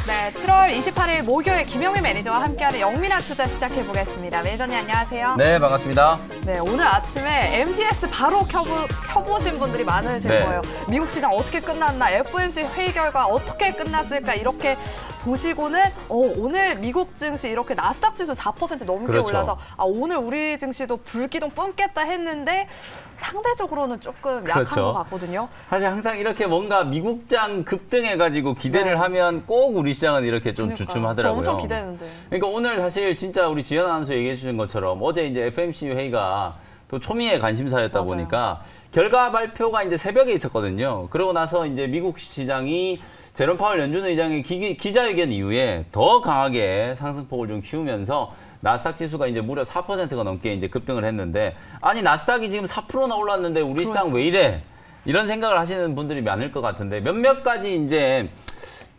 네, 7월 28일 목요일 김영민 매니저와 함께하는 영민한 투자 시작해보겠습니다. 매니저님 안녕하세요. 네, 반갑습니다. 네, 오늘 아침에 MTS 바로 켜보신 분들이 많으실 거예요. 미국 시장 어떻게 끝났나, FOMC 회의 결과 어떻게 끝났을까 이렇게 보시고는 오늘 미국 증시 이렇게 나스닥 지수 4% 넘게 올라서 오늘 우리 증시도 불기둥 뿜겠다 했는데 상대적으로는 조금 약한 것 같거든요. 사실 항상 이렇게 뭔가 미국장 급등해가지고 기대를 하면 꼭 우리 시장은 이렇게 좀 주춤하더라고요. 엄청 기대했는데. 그러니까 오늘 사실 진짜 우리 지연 아나운서 얘기해 주신 것처럼 어제 이제 FOMC 회의가 또 초미의 관심사였다 보니까 결과 발표가 이제 새벽에 있었거든요. 그러고 나서 이제 미국 시장이 제롬 파월 연준 의장의 기자회견 이후에 더 강하게 상승폭을 좀 키우면서 나스닥 지수가 이제 무려 4%가 넘게 이제 급등을 했는데, 아니 나스닥이 지금 4%나 올랐는데 우리 시장 왜 이래? 이런 생각을 하시는 분들이 많을 것 같은데, 몇몇 가지 이제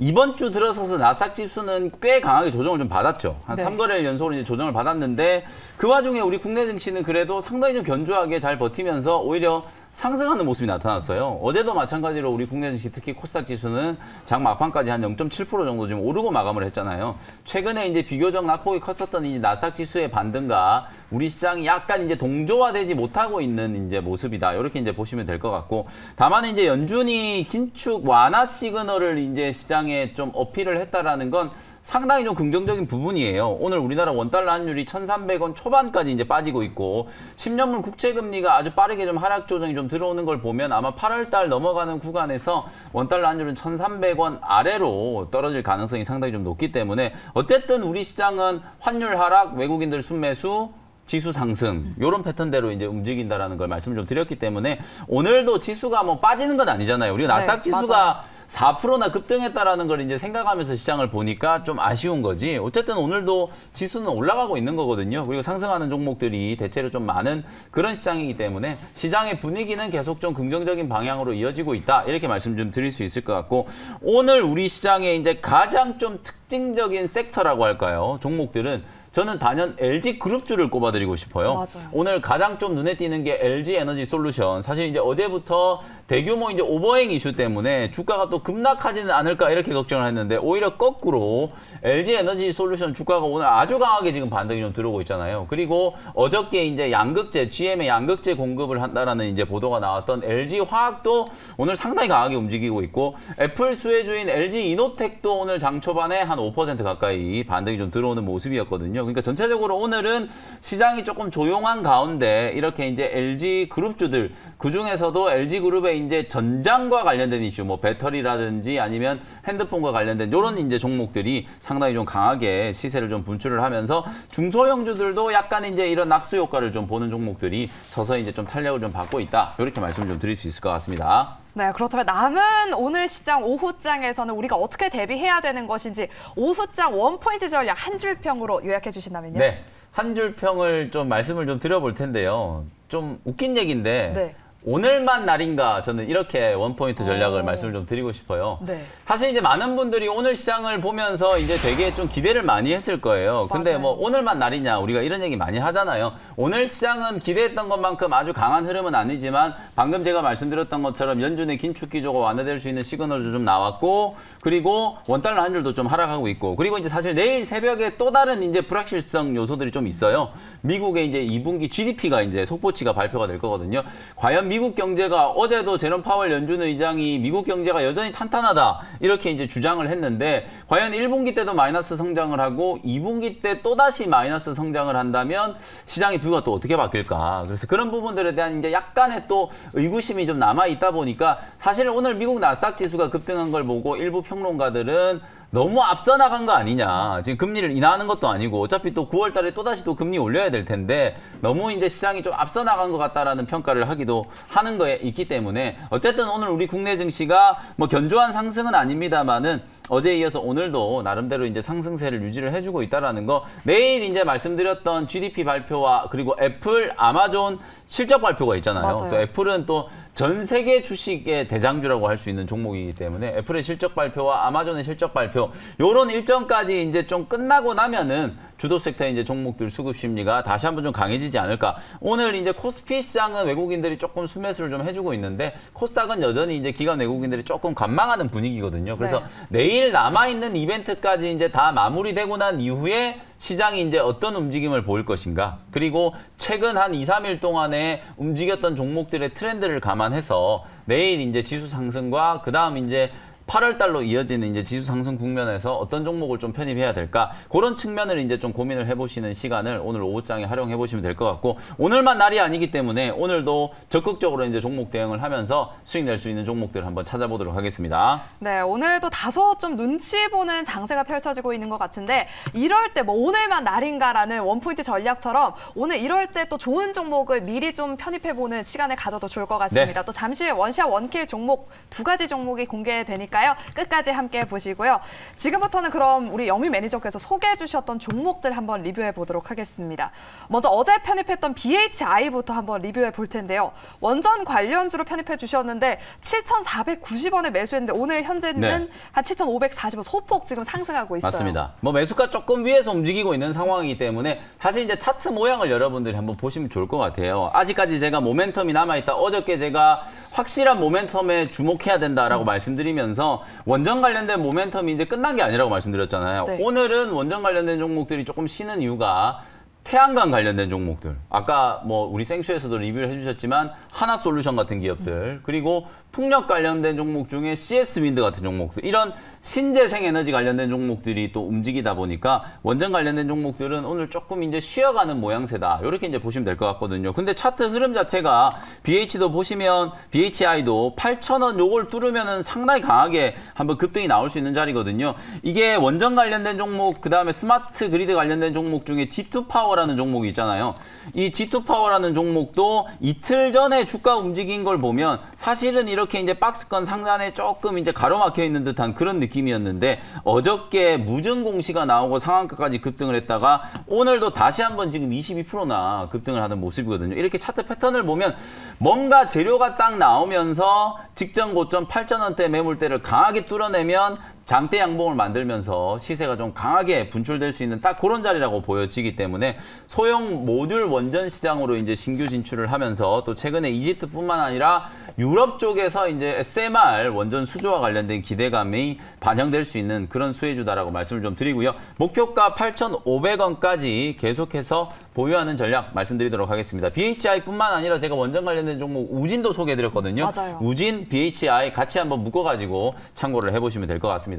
이번 주 들어서서 나스닥 지수는 꽤 강하게 조정을 좀 받았죠. 한 3거래일 연속으로 이제 조정을 받았는데, 그 와중에 우리 국내 증시는 그래도 상당히 좀 견조하게 잘 버티면서 오히려 상승하는 모습이 나타났어요. 어제도 마찬가지로 우리 국내 증시 특히 코스닥 지수는 장 막판까지 한 0.7% 정도 좀 오르고 마감을 했잖아요. 최근에 이제 비교적 낙폭이 컸었던 이 나스닥 지수의 반등과 우리 시장이 약간 이제 동조화되지 못하고 있는 이제 모습이다. 이렇게 이제 보시면 될 것 같고, 다만 이제 연준이 긴축 완화 시그널을 이제 시장에 좀 어필을 했다라는 건 상당히 좀 긍정적인 부분이에요. 오늘 우리나라 원달러 환율이 1,300원 초반까지 이제 빠지고 있고, 10년물 국채금리가 아주 빠르게 좀 하락 조정이 좀 들어오는 걸 보면 아마 8월 달 넘어가는 구간에서 원달러 환율은 1,300원 아래로 떨어질 가능성이 상당히 좀 높기 때문에, 어쨌든 우리 시장은 환율 하락, 외국인들 순매수, 지수 상승, 이런 패턴대로 이제 움직인다라는 걸 말씀을 좀 드렸기 때문에, 오늘도 지수가 뭐 빠지는 건 아니잖아요. 우리가 나스닥 지수가 4%나 급등했다라는 걸 이제 생각하면서 시장을 보니까 좀 아쉬운 거지. 어쨌든 오늘도 지수는 올라가고 있는 거거든요. 그리고 상승하는 종목들이 대체로 좀 많은 그런 시장이기 때문에 시장의 분위기는 계속 좀 긍정적인 방향으로 이어지고 있다. 이렇게 말씀 좀 드릴 수 있을 것 같고, 오늘 우리 시장의 이제 가장 좀 특징적인 섹터라고 할까요? 종목들은 저는 단연 LG 그룹주를 꼽아드리고 싶어요. 맞아요. 오늘 가장 좀 눈에 띄는 게 LG 에너지 솔루션. 사실 이제 어제부터 대규모 이제 오버행 이슈 때문에 주가가 또 급락하지는 않을까 이렇게 걱정을 했는데, 오히려 거꾸로 LG 에너지 솔루션 주가가 오늘 아주 강하게 지금 반등이 좀 들어오고 있잖아요. 그리고 어저께 이제 양극재, GM의 양극재 공급을 한다라는 이제 보도가 나왔던 LG 화학도 오늘 상당히 강하게 움직이고 있고, 애플 수혜주인 LG 이노텍도 오늘 장 초반에 한 5% 가까이 반등이 좀 들어오는 모습이었거든요. 그러니까 전체적으로 오늘은 시장이 조금 조용한 가운데 이렇게 이제 LG 그룹주들, 그 중에서도 LG 그룹의 이제 전장과 관련된 이슈, 뭐 배터리라든지 아니면 핸드폰과 관련된 이런 이제 종목들이 상당히 좀 강하게 시세를 좀 분출을 하면서, 중소형주들도 약간 이제 이런 낙수 효과를 좀 보는 종목들이 서서히 이제 좀 탄력을 좀 받고 있다. 이렇게 말씀을 좀 드릴 수 있을 것 같습니다. 네, 그렇다면 남은 오늘 시장 오후장에서는 우리가 어떻게 대비해야 되는 것인지 오후장 원포인트 전략 한 줄평으로 요약해 주신다면요? 네, 한 줄평을 좀 말씀을 좀 드려볼 텐데요. 좀 웃긴 얘기인데 오늘만 날인가, 저는 이렇게 원포인트 전략을 말씀을 좀 드리고 싶어요. 사실 이제 많은 분들이 오늘 시장을 보면서 이제 되게 좀 기대를 많이 했을 거예요. 근데 뭐 오늘만 날이냐, 우리가 이런 얘기 많이 하잖아요. 오늘 시장은 기대했던 것만큼 아주 강한 흐름은 아니지만, 방금 제가 말씀드렸던 것처럼 연준의 긴축 기조가 완화될 수 있는 시그널도 좀 나왔고, 그리고 원달러 환율도 좀 하락하고 있고, 그리고 이제 사실 내일 새벽에 또 다른 이제 불확실성 요소들이 좀 있어요. 미국의 이제 2분기 GDP가 이제 속보치가 발표가 될 거거든요. 과연 미국 경제가, 어제도 제롬 파월 연준 의장이 미국 경제가 여전히 탄탄하다 이렇게 이제 주장을 했는데, 과연 1분기 때도 마이너스 성장을 하고 2분기 때 또다시 마이너스 성장을 한다면 시장의 뷰가 또 어떻게 바뀔까. 그래서 그런 부분들에 대한 이제 약간의 또 의구심이 좀 남아 있다 보니까, 사실 오늘 미국 나스닥 지수가 급등한 걸 보고 일부 평론가들은 너무 앞서 나간 거 아니냐. 지금 금리를 인하하는 것도 아니고 어차피 또 9월 달에 또다시 또 금리 올려야 될 텐데 너무 이제 시장이 좀 앞서 나간 것 같다라는 평가를 하기도 하는 거에 있기 때문에, 어쨌든 오늘 우리 국내 증시가 뭐 견조한 상승은 아닙니다만은 어제에 이어서 오늘도 나름대로 이제 상승세를 유지를 해주고 있다라는 거, 내일 이제 말씀드렸던 GDP 발표와 그리고 애플, 아마존 실적 발표가 있잖아요. 또 애플은 또 전 세계 주식의 대장주라고 할 수 있는 종목이기 때문에 애플의 실적 발표와 아마존의 실적 발표 요런 일정까지 이제 좀 끝나고 나면은 주도 섹터의 이제 종목들 수급 심리가 다시 한번 좀 강해지지 않을까. 오늘 이제 코스피 시장은 외국인들이 조금 순매수를 좀 해주고 있는데 코스닥은 여전히 이제 기관 외국인들이 조금 관망하는 분위기거든요. 그래서 내일 남아있는 이벤트까지 이제 다 마무리되고 난 이후에 시장이 이제 어떤 움직임을 보일 것인가. 그리고 최근 한 2, 3일 동안에 움직였던 종목들의 트렌드를 감안해서 내일 이제 지수 상승과 그다음 이제 8월 달로 이어지는 이제 지수 상승 국면에서 어떤 종목을 좀 편입해야 될까? 그런 측면을 이제 좀 고민을 해보시는 시간을 오늘 오후장에 활용해 보시면 될 것 같고, 오늘만 날이 아니기 때문에 오늘도 적극적으로 이제 종목 대응을 하면서 수익 낼 수 있는 종목들을 한번 찾아보도록 하겠습니다. 네, 오늘도 다소 좀 눈치 보는 장세가 펼쳐지고 있는 것 같은데 이럴 때 뭐 오늘만 날인가라는 원포인트 전략처럼 오늘 이럴 때 또 좋은 종목을 미리 좀 편입해보는 시간을 가져도 좋을 것 같습니다. 또 잠시 후에 원샷 원킬 종목 2가지 종목이 공개되니까 끝까지 함께 보시고요. 지금부터는 그럼 우리 영미 매니저께서 소개해 주셨던 종목들 한번 리뷰해 보도록 하겠습니다. 먼저 어제 편입했던 BHI부터 한번 리뷰해 볼 텐데요. 원전 관련주로 편입해 주셨는데 7,490원에 매수했는데 오늘 현재는 한 7,540원 소폭 지금 상승하고 있어요. 맞습니다. 뭐 매수가 조금 위에서 움직이고 있는 상황이기 때문에 사실 이제 차트 모양을 여러분들이 한번 보시면 좋을 것 같아요. 아직까지 제가 모멘텀이 남아있다. 어저께 제가 확실한 모멘텀에 주목해야 된다라고 말씀드리면서 원전 관련된 모멘텀이 이제 끝난 게 아니라고 말씀드렸잖아요. 오늘은 원전 관련된 종목들이 조금 쉬는 이유가 태양광 관련된 종목들. 아까 뭐 우리 생쇼에서도 리뷰를 해주셨지만 하나솔루션 같은 기업들, 그리고 풍력 관련된 종목 중에 CS-윈드 같은 종목들, 이런 신재생 에너지 관련된 종목들이 또 움직이다 보니까 원전 관련된 종목들은 오늘 조금 이제 쉬어가는 모양새다. 이렇게 이제 보시면 될 것 같거든요. 근데 차트 흐름 자체가 BH도 보시면 BHI도 8,000원 요걸 뚫으면은 상당히 강하게 한번 급등이 나올 수 있는 자리거든요. 이게 원전 관련된 종목, 그 다음에 스마트 그리드 관련된 종목 중에 G2파워라는 종목이 있잖아요. 이 G2파워라는 종목도 이틀 전에 주가 움직인 걸 보면 사실은 이렇게 이제 박스권 상단에 조금 이제 가로막혀 있는 듯한 그런 느낌이었는데 어저께 무증 공시가 나오고 상한가까지 급등을 했다가 오늘도 다시 한번 지금 22%나 급등을 하는 모습이거든요. 이렇게 차트 패턴을 보면 뭔가 재료가 딱 나오면서 직전 고점 8,000원대 매물대를 강하게 뚫어내면 장대 양봉을 만들면서 시세가 좀 강하게 분출될 수 있는 딱 그런 자리라고 보여지기 때문에 소형 모듈 원전 시장으로 이제 신규 진출을 하면서 또 최근에 이집트뿐만 아니라 유럽 쪽에서 이제 SMR 원전 수주와 관련된 기대감이 반영될 수 있는 그런 수혜주다라고 말씀을 좀 드리고요. 목표가 8,500원까지 계속해서 보유하는 전략 말씀드리도록 하겠습니다. BHI뿐만 아니라 제가 원전 관련된 종목 우진도 소개해드렸거든요. 맞아요. 우진, BHI 같이 한번 묶어가지고 참고를 해보시면 될 것 같습니다.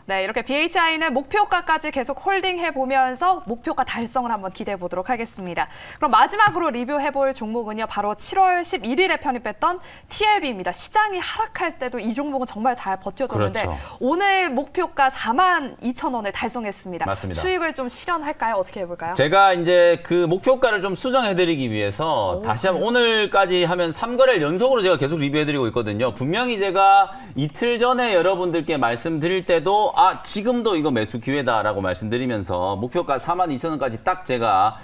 네, 이렇게 BHI는 목표가까지 계속 홀딩해보면서 목표가 달성을 한번 기대해 보도록 하겠습니다. 그럼 마지막으로 리뷰해볼 종목은요. 바로 7월 11일에 편입했던 TLB입니다. 시장이 하락할 때도 이 종목은 정말 잘 버텨줬는데 오늘 목표가 42,000원을 달성했습니다. 맞습니다. 수익을 좀 실현할까요? 어떻게 해볼까요? 제가 이제 그 목표가를 좀 수정해드리기 위해서 다시 한번 오늘까지 하면 3거래일 연속으로 제가 계속 리뷰해드리고 있거든요. 분명히 제가 이틀 전에 여러분들께 말씀드릴 때도 지금도 이거 매수 기회다라고 말씀드리면서 목표가 42,000원까지 딱 제가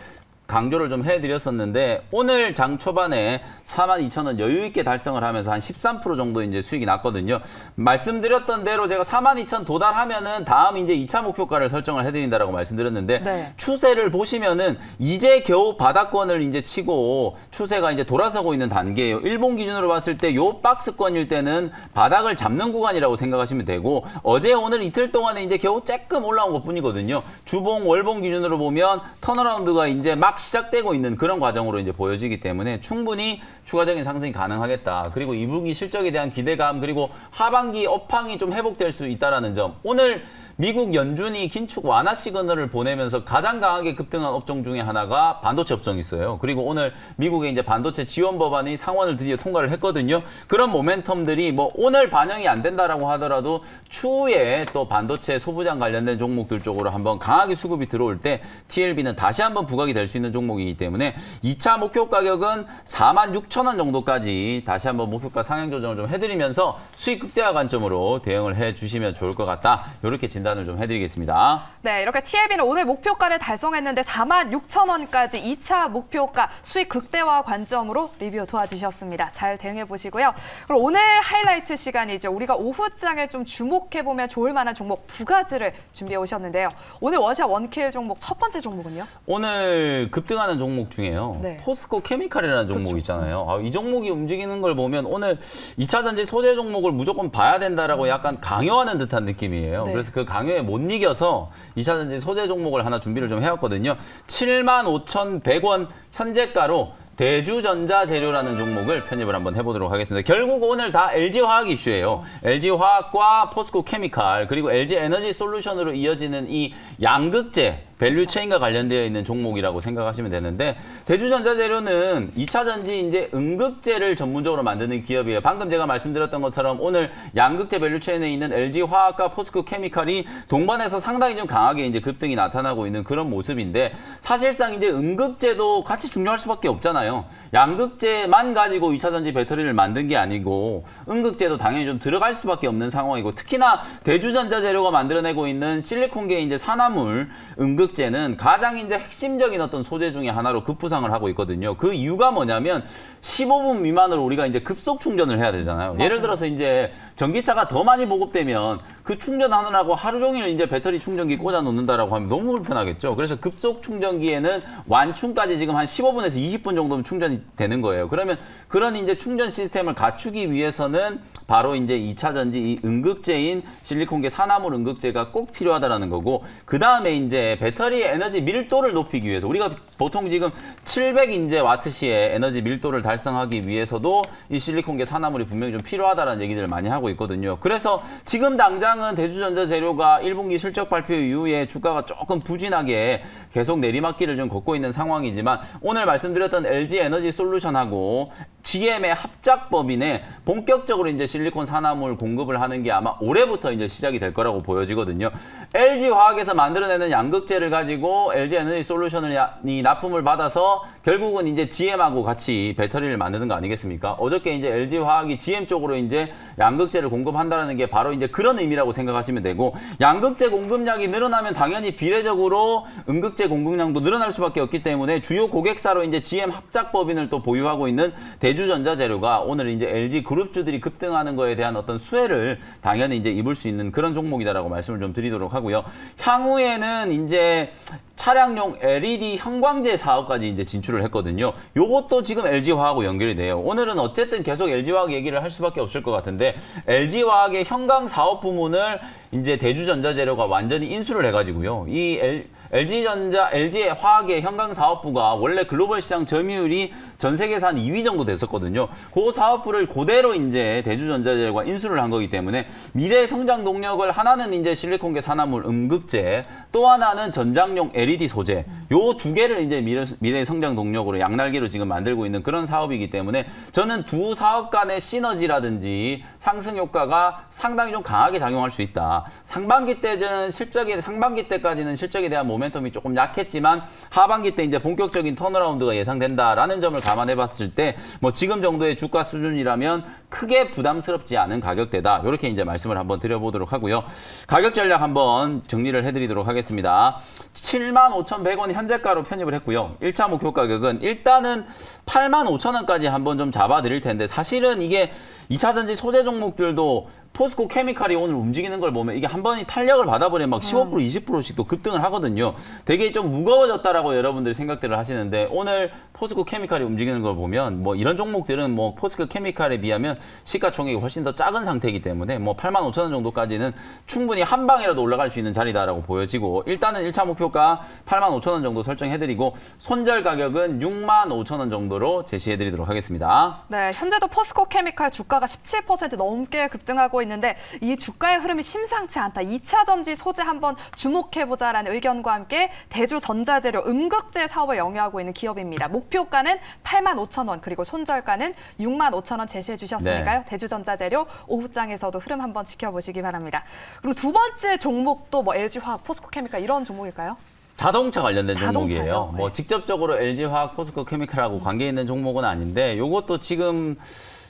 강조를 좀 해드렸었는데 오늘 장 초반에 42,000원 여유 있게 달성을 하면서 한 13% 정도 이제 수익이 났거든요. 말씀드렸던 대로 제가 42,000 도달하면은 다음 이제 2차 목표가를 설정을 해드린다라고 말씀드렸는데 추세를 보시면은 이제 겨우 바닥권을 이제 치고 추세가 이제 돌아서고 있는 단계예요. 일본 기준으로 봤을 때 요 박스권일 때는 바닥을 잡는 구간이라고 생각하시면 되고 어제 오늘 이틀 동안에 이제 겨우 조금 올라온 것뿐이거든요. 주봉 월봉 기준으로 보면 턴어라운드가 이제 막 시작되고 있는 그런 과정으로 이제 보여지기 때문에 충분히 추가적인 상승이 가능하겠다. 그리고 2분기 실적에 대한 기대감, 그리고 하반기 업황이 좀 회복될 수 있다는 점. 오늘 미국 연준이 긴축 완화 시그널을 보내면서 가장 강하게 급등한 업종 중에 하나가 반도체 업종이 있어요. 그리고 오늘 미국의 이제 반도체 지원 법안이 상원을 드디어 통과를 했거든요. 그런 모멘텀들이 뭐 오늘 반영이 안 된다라고 하더라도 추후에 또 반도체 소부장 관련된 종목들 쪽으로 한번 강하게 수급이 들어올 때 TLB는 다시 한번 부각이 될 수 있는 종목이기 때문에 2차 목표 가격은 46,000원 정도까지 다시 한번 목표가 상향 조정을 좀 해드리면서 수익 극대화 관점으로 대응을 해주시면 좋을 것 같다. 이렇게 진단 진단을 좀 해드리겠습니다. 네, 이렇게 TLB는 오늘 목표가를 달성했는데 46,000원까지 2차 목표가 수익 극대화 관점으로 리뷰 도와주셨습니다. 잘 대응해 보시고요. 그럼 오늘 하이라이트 시간이죠. 우리가 오후장에 좀 주목해보면 좋을 만한 종목 두 가지를 준비해 오셨는데요. 오늘 원샷 원킬 종목 첫 번째 종목은요? 오늘 급등하는 종목 중에요. 네. 포스코 케미칼이라는 종목이 있잖아요. 이 종목이 움직이는 걸 보면 오늘 2차 전지 소재 종목을 무조건 봐야 된다라고 약간 강요하는 듯한 느낌이에요. 네. 그래서 그 강요에 못 이겨서 2차 전지 소재 종목을 하나 준비를 좀 해왔거든요. 75,100원 현재가로 대주전자재료라는 종목을 편입을 한번 해보도록 하겠습니다. 결국 오늘 다 LG화학 이슈예요. LG화학과 포스코케미칼 그리고 LG에너지솔루션으로 이어지는 이 양극재 밸류체인과 관련되어 있는 종목이라고 생각하시면 되는데 대주전자재료는 2차 전지 이제 음극재를 전문적으로 만드는 기업이에요. 방금 제가 말씀드렸던 것처럼 오늘 양극재 밸류체인에 있는 LG화학과 포스코케미칼이 동반해서 상당히 좀 강하게 이제 급등이 나타나고 있는 그런 모습인데 사실상 이제 음극재도 같이 중요할 수밖에 없잖아요. 양극재만 가지고 2차 전지 배터리를 만든 게 아니고 음극재도 당연히 좀 들어갈 수밖에 없는 상황이고 특히나 대주전자재료가 만들어내고 있는 실리콘계 이제 산화물 음극재는 가장 이제 핵심적인 어떤 소재 중에 하나로 급부상을 하고 있거든요. 그 이유가 뭐냐면 15분 미만으로 우리가 이제 급속 충전을 해야 되잖아요. 맞아요. 예를 들어서 이제 전기차가 더 많이 보급되면 그 충전하느라고 하루 종일 이제 배터리 충전기 꽂아 놓는다라고 하면 너무 불편하겠죠. 그래서 급속 충전기에는 완충까지 지금 한 15분에서 20분 정도면 충전이 되는 거예요. 그러면 그런 이제 충전 시스템을 갖추기 위해서는 바로 이제 2차 전지 이 음극재인 실리콘계 산화물 음극재가 꼭 필요하다라는 거고 그 다음에 이제 배터리 에너지 밀도를 높이기 위해서 우리가 보통 지금 700 이제 와트시의 에너지 밀도를 달성하기 위해서도 이 실리콘계 산화물이 분명히 좀 필요하다라는 얘기들을 많이 하고 있거든요. 그래서 지금 당장은 대주전자재료가 1분기 실적 발표 이후에 주가가 조금 부진하게 계속 내리막길을 좀 걷고 있는 상황이지만 오늘 말씀드렸던 LG에너지솔루션하고 GM의 합작법인에 본격적으로 이제 실리콘 산화물 공급을 하는 게 아마 올해부터 이제 시작이 될 거라고 보여지거든요. LG화학에서 만들어내는 양극재를 가지고 LG에너지솔루션이 납품을 받아서 결국은 이제 GM하고 같이 배터리를 만드는 거 아니겠습니까? 어저께 이제 LG화학이 GM 쪽으로 이제 양극재를 공급한다는 게 바로 이제 그런 의미라고 생각하시면 되고 양극재 공급량이 늘어나면 당연히 비례적으로 음극재 공급량도 늘어날 수밖에 없기 때문에 주요 고객사로 이제 GM 합작법인을 또 보유하고 있는 대주전자재료가 오늘 이제 LG 그룹주들이 급등하는 거에 대한 어떤 수혜를 당연히 이제 입을 수 있는 그런 종목이다라고 말씀을 좀 드리도록 하고요. 향후에는 이제 차량용 LED 형광제 사업까지 이제 진출을 했거든요. 요것도 지금 LG화학하고 연결이 돼요. 오늘은 어쨌든 계속 LG화학 얘기를 할 수밖에 없을 것 같은데 LG화학의 형광 사업 부문을 이제 대주전자재료가 완전히 인수를 해가지고요. 이 LG화학의 형광사업부가 원래 글로벌 시장 점유율이 전 세계에서 한 2위 정도 됐었거든요. 그 사업부를 그대로 이제 대주전자재료가 인수를 한 거기 때문에 미래 성장 동력을 하나는 이제 실리콘계 산화물 음극재, 또 하나는 전장용 LED 소재. 요 두 개를 이제 미래 성장 동력으로 양날개로 지금 만들고 있는 그런 사업이기 때문에 저는 두 사업 간의 시너지라든지 상승 효과가 상당히 좀 강하게 작용할 수 있다. 상반기 때는 상반기 때까지는 실적에 대한 모멘텀이 조금 약했지만 하반기 때 이제 본격적인 턴어라운드가 예상된다라는 점을 감안해 봤을 때 뭐 지금 정도의 주가 수준이라면 크게 부담스럽지 않은 가격대다. 이렇게 이제 말씀을 한번 드려보도록 하고요. 가격 전략 한번 정리를 해드리도록 하겠습니다. 75,100원 현재가로 편입을 했고요. 1차 목표 가격은 일단은 85,000원까지 한번 좀 잡아드릴 텐데 사실은 이게 2차 전지 소재 종목들도 포스코 케미칼이 오늘 움직이는 걸 보면 이게 한 번이 탄력을 받아버리면 막 15%, 20%씩 또 급등을 하거든요. 되게 좀 무거워졌다라고 여러분들이 생각들을 하시는데 오늘 포스코 케미칼이 움직이는 걸 보면 뭐 이런 종목들은 뭐 포스코 케미칼에 비하면 시가총액이 훨씬 더 작은 상태이기 때문에 뭐 85,000원 정도까지는 충분히 한 방이라도 올라갈 수 있는 자리다라고 보여지고 일단은 1차 목표가 85,000원 정도 설정해드리고 손절 가격은 65,000원 정도로 제시해드리도록 하겠습니다. 네, 현재도 포스코 케미칼 주가가 17% 넘게 급등하고 있는데 이 주가의 흐름이 심상치 않다. 2차 전지 소재 한번 주목해보자라는 의견과 함께 대주전자재료 음극재 사업을 영위하고 있는 기업입니다. 목표가는 85,000원 그리고 손절가는 65,000원 제시해 주셨으니까요. 네. 대주전자재료 오후장에서도 흐름 한번 지켜보시기 바랍니다. 그리고 두 번째 종목도 뭐 LG화학, 포스코케미칼 이런 종목일까요? 자동차 관련된 자동차요? 종목이에요. 네. 뭐 직접적으로 LG화학, 포스코케미칼하고 관계 있는 종목은 아닌데 이것도 지금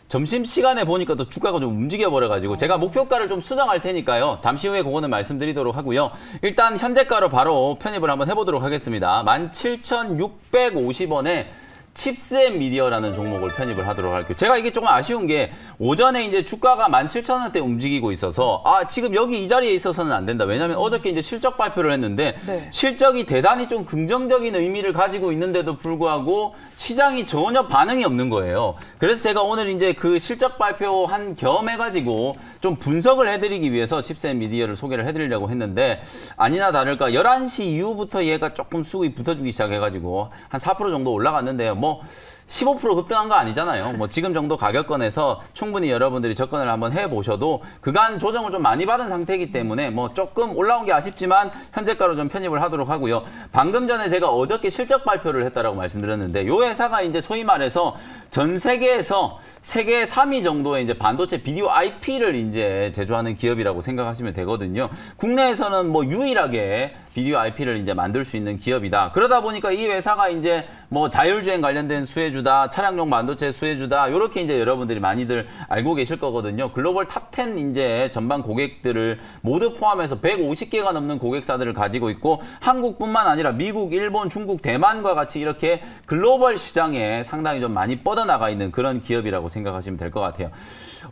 점심시간에 보니까 또 주가가 좀 움직여버려가지고 제가 목표가를 좀 수정할 테니까요. 잠시 후에 그거는 말씀드리도록 하고요. 일단 현재가로 바로 편입을 한번 해보도록 하겠습니다. 17,650원에 칩셋 미디어라는 종목을 편입을 하도록 할게요. 제가 이게 조금 아쉬운 게 오전에 이제 주가가 17,000원대 움직이고 있어서 지금 여기 이 자리에 있어서는 안 된다. 왜냐하면 어저께 이제 실적 발표를 했는데 네. 실적이 대단히 좀 긍정적인 의미를 가지고 있는데도 불구하고 시장이 전혀 반응이 없는 거예요. 그래서 제가 오늘 이제 그 실적 발표한 겸 해가지고 좀 분석을 해드리기 위해서 칩셋 미디어를 소개를 해드리려고 했는데 아니나 다를까 11시 이후부터 얘가 조금 수급이 붙어주기 시작해가지고 한 4% 정도 올라갔는데요. 뭐 15% 급등한 거 아니잖아요. 뭐 지금 정도 가격권에서 충분히 여러분들이 접근을 한번 해보셔도 그간 조정을 좀 많이 받은 상태이기 때문에 뭐 조금 올라온 게 아쉽지만 현재가로 좀 편입을 하도록 하고요. 방금 전에 제가 어저께 실적 발표를 했다라고 말씀드렸는데 이 회사가 이제 소위 말해서 전 세계에서 세계 3위 정도의 이제 반도체 비디오 IP를 이제 제조하는 기업이라고 생각하시면 되거든요. 국내에서는 뭐 유일하게 비디오 IP를 이제 만들 수 있는 기업이다. 그러다 보니까 이 회사가 이제 뭐 자율주행 관련된 수혜주다, 차량용 반도체 수혜주다, 이렇게 이제 여러분들이 많이들 알고 계실 거거든요. 글로벌 탑10 이제 전반 고객들을 모두 포함해서 150개가 넘는 고객사들을 가지고 있고 한국뿐만 아니라 미국, 일본, 중국, 대만과 같이 이렇게 글로벌 시장에 상당히 좀 많이 뻗어나가 있는 그런 기업이라고 생각하시면 될 것 같아요.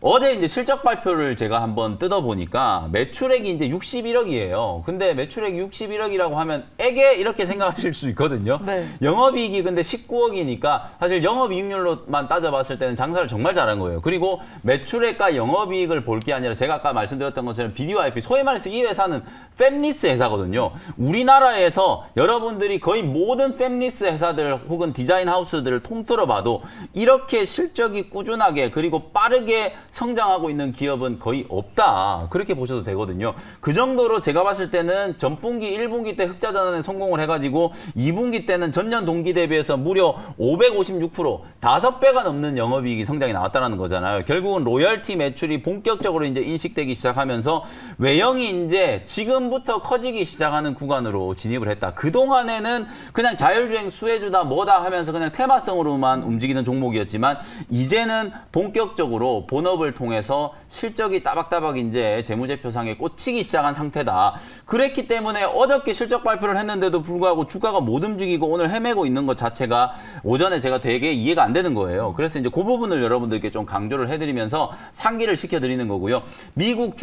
어제 이제 실적 발표를 제가 한번 뜯어보니까 매출액이 이제 61억이에요. 근데 매출액이 61억이라고 하면 에게 이렇게 생각하실 수 있거든요. 네. 영업이익이 근데 19억이니까 사실 영업이익률로만 따져봤을 때는 장사를 정말 잘한 거예요. 그리고 매출액과 영업이익을 볼 게 아니라 제가 아까 말씀드렸던 것처럼 비디오 IP, 소위 말해서 이 회사는 팹리스 회사거든요. 우리나라에서 여러분들이 거의 모든 팹리스 회사들 혹은 디자인 하우스들을 통틀어 봐도 이렇게 실적이 꾸준하게 그리고 빠르게 성장하고 있는 기업은 거의 없다. 그렇게 보셔도 되거든요. 그 정도로 제가 봤을 때는 전분기, 1분기 때 흑자 전환에 성공을 해가지고 2분기 때는 전년 동기 대비해서 무려 556%, 5배가 넘는 영업이익이 성장이 나왔다는 거잖아요. 결국은 로열티 매출이 본격적으로 이제 인식되기 시작하면서 외형이 이제 지금부터 커지기 시작하는 구간으로 진입을 했다. 그동안에는 그냥 자율주행 수혜주다 뭐다 하면서 그냥 테마성으로만 움직이는 종목이었지만 이제는 본격적으로 본업을 통해서 실적이 따박따박 이제 재무제표상에 꽂히기 시작한 상태다. 그랬기 때문에 어저께 실적 발표를 했는데도 불구하고 주가가 못 움직이고 오늘 헤매고 있는 것 자체가 오전에 제가 되게 이해가 안 되는 거예요. 그래서 이제 그 부분을 여러분들께 좀 강조를 해드리면서 상기를 시켜드리는 거고요. 미국,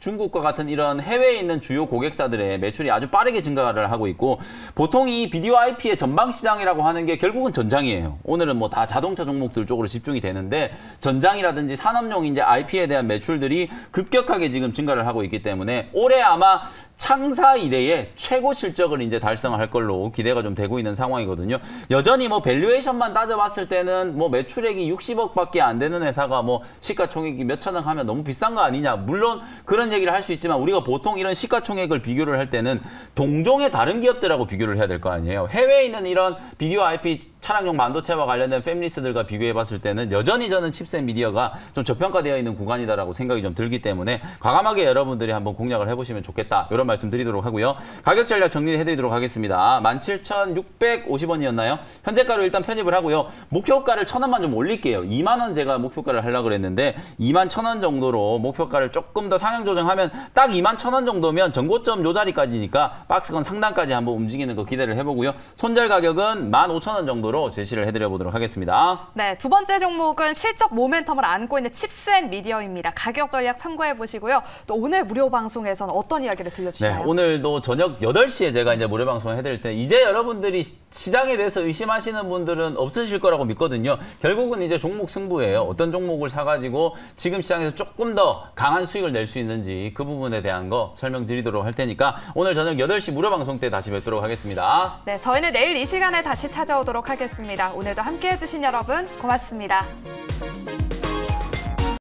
중국과 같은 이런 해외에 있는 주요 고객사들의 매출이 아주 빠르게 증가를 하고 있고 보통 이 비디오 IP의 전방 시장이라고 하는 게 결국은 전장이에요. 오늘은 뭐 다 자동차 종목들 쪽으로 집중이 되는데 전장이라든지 산업용 이제 IP에 대한 매출들이 급격하게 지금 증가를 하고 있기 때문에 올해 아마 창사 이래의 최고 실적을 이제 달성할 걸로 기대가 좀 되고 있는 상황이거든요. 여전히 뭐 밸류에이션만 따져봤을 때는 뭐 매출액이 60억밖에 안 되는 회사가 뭐 시가총액이 몇천억 하면 너무 비싼 거 아니냐. 물론 그런 얘기를 할 수 있지만 우리가 보통 이런 시가총액을 비교를 할 때는 동종의 다른 기업들하고 비교를 해야 될 거 아니에요. 해외에 있는 이런 비디오 IP 차량용 반도체와 관련된 팹리스들과 비교해봤을 때는 여전히 저는 칩셋 미디어가 좀 저평가되어 있는 구간이다라고 생각이 좀 들기 때문에 과감하게 여러분들이 한번 공략을 해보시면 좋겠다. 이런 말씀 드리도록 하고요. 가격 전략 정리를 해드리도록 하겠습니다. 17,650원이었나요? 현재가로 일단 편입을 하고요. 목표가를 1,000원만 좀 올릴게요. 2만 원 제가 목표가를 하려고 그랬는데 21,000원 정도로 목표가를 조금 더 상향 조정하면 딱 21,000원 정도면 전고점 요 자리까지니까 박스권 상단까지 한번 움직이는 거 기대를 해보고요. 손절 가격은 15,000원 정도로 제시를 해드려 보도록 하겠습니다. 네, 두 번째 종목은 실적 모멘텀을 안고 있는 칩셋 미디어입니다. 가격 전략 참고해 보시고요. 또 오늘 무료 방송에서는 어떤 이야기를 들려주시나요? 네, 오늘도 저녁 8시에 제가 이제 무료 방송을 해드릴 때 이제 여러분들이 시장에 대해서 의심하시는 분들은 없으실 거라고 믿거든요. 결국은 이제 종목 승부예요. 어떤 종목을 사가지고 지금 시장에서 조금 더 강한 수익을 낼 수 있는지 그 부분에 대한 거 설명드리도록 할 테니까 오늘 저녁 8시 무료 방송 때 다시 뵙도록 하겠습니다. 네, 저희는 내일 이 시간에 다시 찾아오도록 하겠습니다. 오늘도 함께해 주신 여러분 고맙습니다.